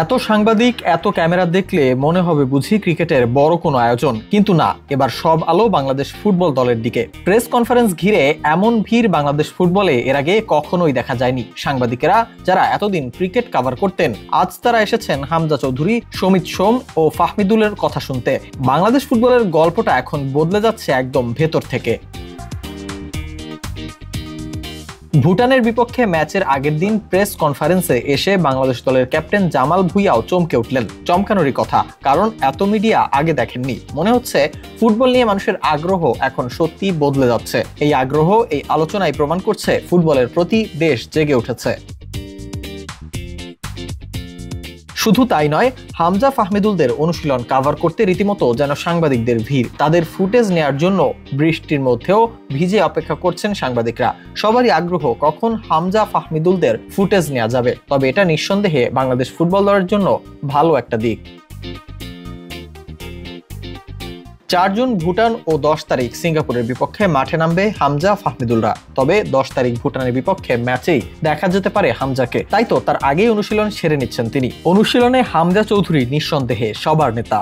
এত সাংবাদিক, এত ক্যামেরা দেখলে মনে হবে বুঝি ক্রিকেটের বড় কোনো আয়োজন, কিন্তু না, এবার সব আলো বাংলাদেশ ফুটবল দলের দিকে। প্রেস কনফারেন্স ঘিরে এমন ভিড় বাংলাদেশ ফুটবলে এর আগে কখনোই দেখা যায়নি। সাংবাদিকেরা যারা এতদিন ক্রিকেট কভার করতেন, আজ তারা এসেছেন হামজা চৌধুরী, সমিত সোম ও ফাহমিদুলের কথা শুনতে। বাংলাদেশ ফুটবলের গল্পটা এখন বদলে যাচ্ছে একদম ভেতর থেকে। ভুটানের বিপক্ষে ম্যাচের আগের দিন প্রেস কনফারেন্সে এসে বাংলাদেশ দলের ক্যাপ্টেন জামাল ভুঁইয়াও চমকে উঠলেন। চমকানোরই কথা, কারণ এত মিডিয়া আগে দেখেননি। মনে হচ্ছে ফুটবল নিয়ে মানুষের আগ্রহ এখন সত্যি বদলে যাচ্ছে। এই আগ্রহ, এই আলোচনায় প্রমাণ করছে ফুটবলের প্রতি দেশ জেগে উঠেছে। শুধু তাই নয়, হামজা ফাহমিদুলদের অনুশীলন কভার করতে রীতিমতো যেন সাংবাদিকদের ভিড়। তাদের ফুটেজ নেয়ার জন্য বৃষ্টির মধ্যেও ভিজে অপেক্ষা করছেন সাংবাদিকরা। সবারই আগ্রহ কখন হামজা ফাহমিদুলদের ফুটেজ নেওয়া যাবে। তবে এটা নিঃসন্দেহে বাংলাদেশ ফুটবল দলের জন্য ভালো একটা দিক। 4 জুন ভুটান ও 10 তারিখ সিঙ্গাপুরের বিপক্ষে মাঠে নামবে হামজা ফাহমিদুলরা। তবে 10 তারিখ ভুটানের বিপক্ষে ম্যাচেই দেখা যেতে পারে হামজাকে, তাই তো তার আগেই অনুশীলন সেরে নিচ্ছেন তিনি। অনুশীলনে হামজা চৌধুরী নিঃসন্দেহে সবার নেতা।